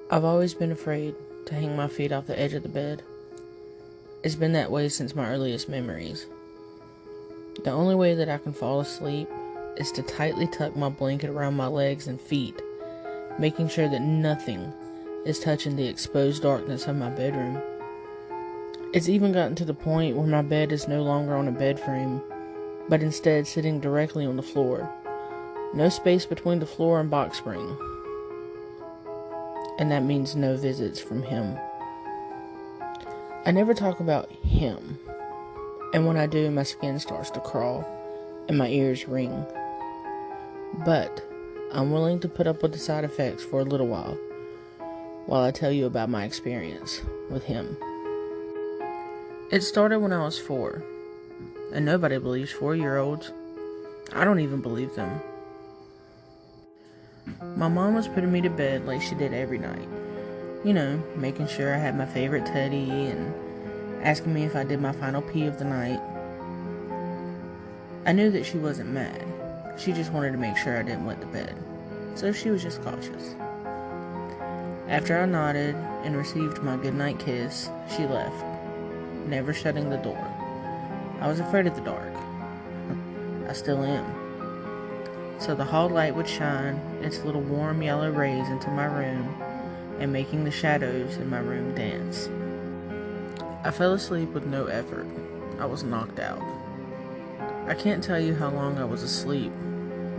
I've always been afraid to hang my feet off the edge of the bed. It's been that way since my earliest memories. The only way that I can fall asleep is to tightly tuck my blanket around my legs and feet, making sure that nothing is touching the exposed darkness of my bedroom. It's even gotten to the point where my bed is no longer on a bed frame, but instead sitting directly on the floor. No space between the floor and box spring. And that means no visits from him. I never talk about him, and when I do, my skin starts to crawl and my ears ring. But I'm willing to put up with the side effects for a little while I tell you about my experience with him. It started when I was 4, and nobody believes 4-year-olds. I don't even believe them. My mom was putting me to bed like she did every night. You know, making sure I had my favorite teddy and asking me if I did my final pee of the night. I knew that she wasn't mad. She just wanted to make sure I didn't wet the bed. So she was just cautious. After I nodded and received my goodnight kiss, she left, never shutting the door. I was afraid of the dark. I still am. So the hall light would shine its little warm yellow rays into my room and making the shadows in my room dance. I fell asleep with no effort. I was knocked out. I can't tell you how long I was asleep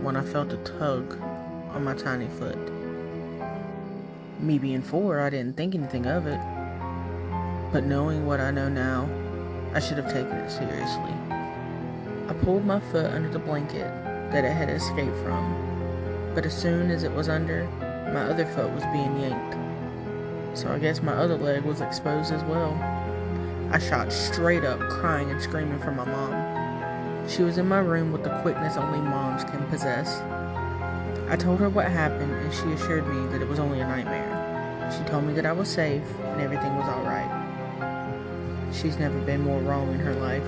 when I felt a tug on my tiny foot. Me being 4, I didn't think anything of it. But knowing what I know now, I should have taken it seriously. I pulled my foot under the blanket that it had escaped from, but as soon as it was under, my other foot was being yanked. So I guess my other leg was exposed as well. I shot straight up, crying and screaming for my mom. She was in my room with the quickness only moms can possess. I told her what happened, and she assured me that it was only a nightmare. She told me that I was safe and everything was alright. She's never been more wrong in her life.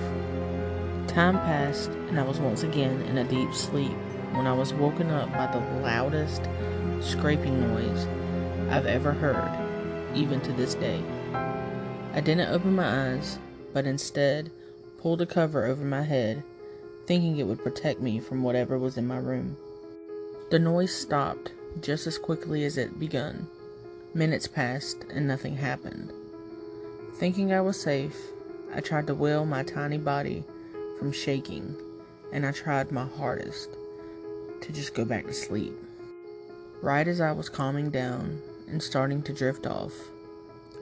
Time passed, and I was once again in a deep sleep when I was woken up by the loudest scraping noise I've ever heard, even to this day. I didn't open my eyes, but instead pulled a cover over my head, thinking it would protect me from whatever was in my room. The noise stopped just as quickly as it begun. Minutes passed and nothing happened. Thinking I was safe, I tried to will my tiny body from shaking, and I tried my hardest to just go back to sleep. Right as I was calming down and starting to drift off,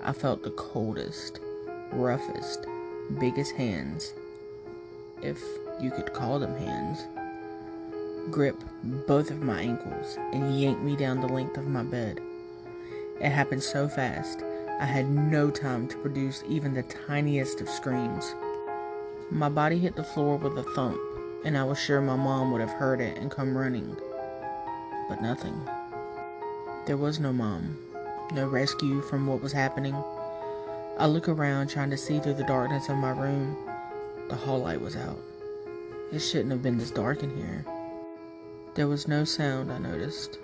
I felt the coldest, roughest, biggest hands, if you could call them hands, grip both of my ankles and yank me down the length of my bed. It happened so fast, I had no time to produce even the tiniest of screams. My body hit the floor with a thump, and I was sure my mom would have heard it and come running. But nothing. There was no mom, no rescue from what was happening. I look around trying to see through the darkness of my room. The hall light was out. It shouldn't have been this dark in here. There was no sound, I noticed.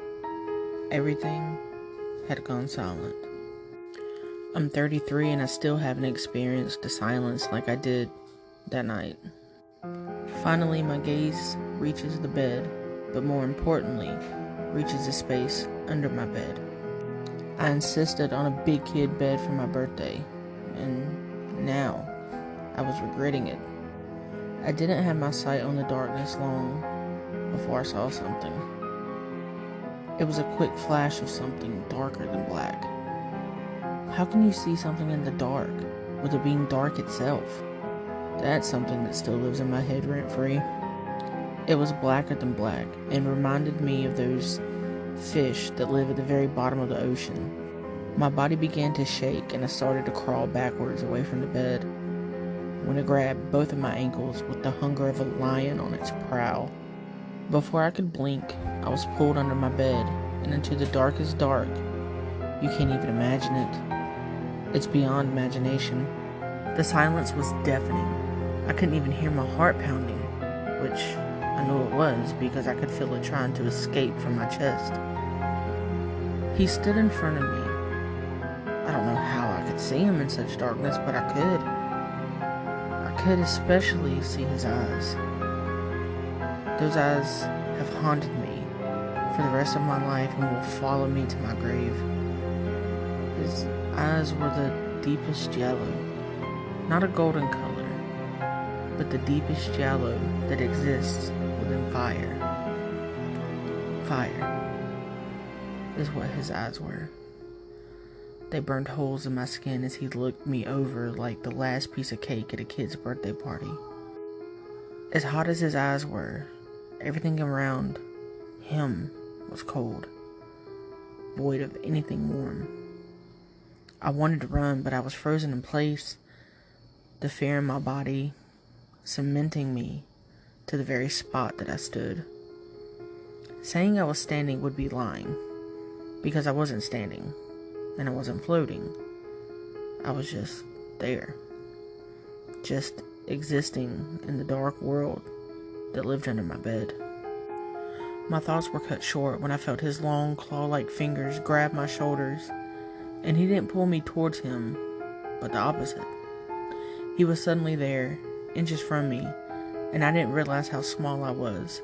Everything had gone silent. I'm 33 and I still haven't experienced the silence like I did that night. Finally, my gaze reaches the bed, but more importantly, reaches the space under my bed. I insisted on a big kid bed for my birthday, and now I was regretting it. I didn't have my sight on the darkness long before I saw something. It was a quick flash of something darker than black. How can you see something in the dark, with it being dark itself? That's something that still lives in my head rent-free. It was blacker than black, and reminded me of those fish that live at the very bottom of the ocean. My body began to shake, and I started to crawl backwards away from the bed, when it grabbed both of my ankles with the hunger of a lion on its prowl. Before I could blink, I was pulled under my bed, and into the darkest dark. You can't even imagine it. It's beyond imagination. The silence was deafening. I couldn't even hear my heart pounding, which I knew it was because I could feel it trying to escape from my chest. He stood in front of me, don't know how I could see him in such darkness, but I could. I could especially see his eyes. Those eyes have haunted me for the rest of my life and will follow me to my grave. His eyes were the deepest yellow, not a golden color, but the deepest yellow that exists within fire. Fire is what his eyes were. They burned holes in my skin as he looked me over like the last piece of cake at a kid's birthday party. As hot as his eyes were, everything around him was cold, void of anything warm. I wanted to run, but I was frozen in place, the fear in my body cementing me to the very spot that I stood. Saying I was standing would be lying, because I wasn't standing, and I wasn't floating. I was just there, just existing in the dark world that lived under my bed. My thoughts were cut short when I felt his long, claw-like fingers grab my shoulders, and he didn't pull me towards him, but the opposite. He was suddenly there, inches from me, and I didn't realize how small I was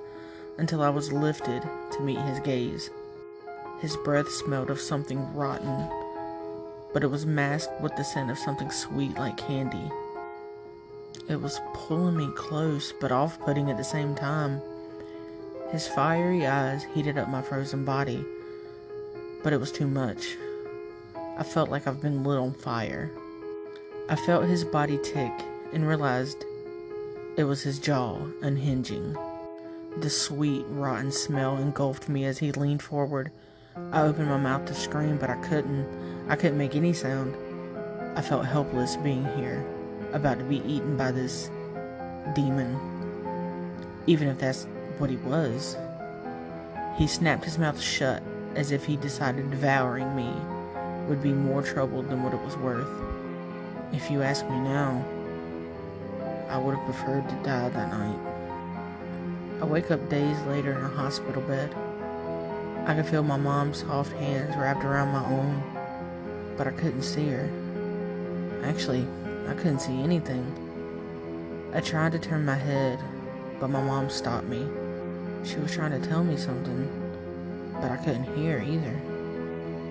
until I was lifted to meet his gaze. His breath smelled of something rotten, but it was masked with the scent of something sweet like candy. It was pulling me close, but off-putting at the same time. His fiery eyes heated up my frozen body, but it was too much. I felt like I've been lit on fire. I felt his body tick and realized it was his jaw unhinging. The sweet, rotten smell engulfed me as he leaned forward. I opened my mouth to scream, but I couldn't. I couldn't make any sound. I felt helpless being here, about to be eaten by this demon. Even if that's what he was. He snapped his mouth shut as if he decided devouring me would be more trouble than what it was worth. If you ask me now, I would have preferred to die that night. I wake up days later in a hospital bed. I could feel my mom's soft hands wrapped around my own, but I couldn't see her. Actually, I couldn't see anything. I tried to turn my head, but my mom stopped me. She was trying to tell me something, but I couldn't hear either.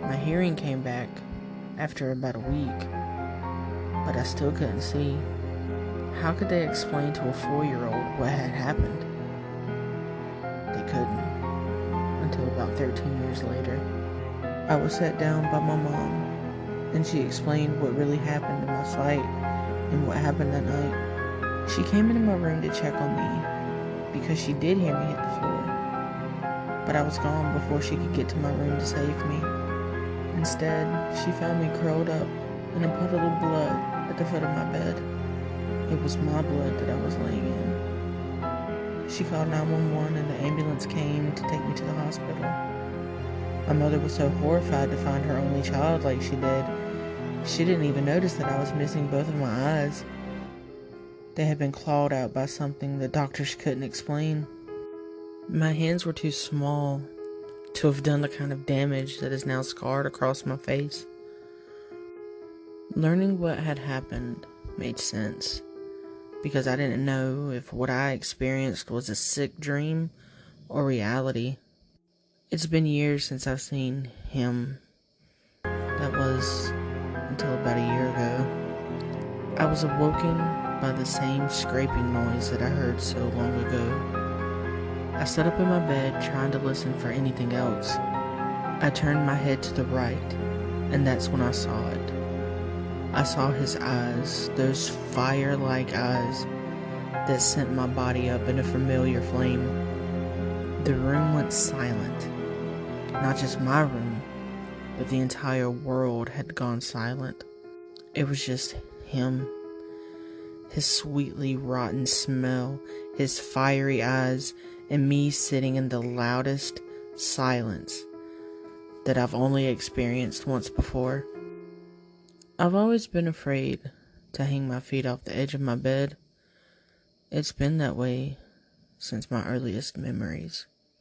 My hearing came back after about a week, but I still couldn't see. How could they explain to a 4-year-old what had happened? They couldn't, until about 13 years later. I was sat down by my mom, and she explained what really happened to my sight and what happened that night. She came into my room to check on me, because she did hear me hit the floor, but I was gone before she could get to my room to save me. Instead, she found me curled up in a puddle of blood at the foot of my bed. It was my blood that I was laying in. She called 911 and the ambulance came to take me to the hospital. My mother was so horrified to find her only child like she did. She didn't even notice that I was missing both of my eyes. They had been clawed out by something the doctors couldn't explain. My hands were too small to have done the kind of damage that is now scarred across my face. Learning what had happened made sense, because I didn't know if what I experienced was a sick dream or reality. It's been years since I've seen him. That was until about a year ago. I was awoken by the same scraping noise that I heard so long ago. I sat up in my bed trying to listen for anything else. I turned my head to the right, and that's when I saw it. I saw his eyes, those fire-like eyes that sent my body up in a familiar flame. The room went silent. Not just my room, but the entire world had gone silent. It was just him. His sweetly rotten smell, his fiery eyes, and me sitting in the loudest silence that I've only experienced once before. I've always been afraid to hang my feet off the edge of my bed. It's been that way since my earliest memories.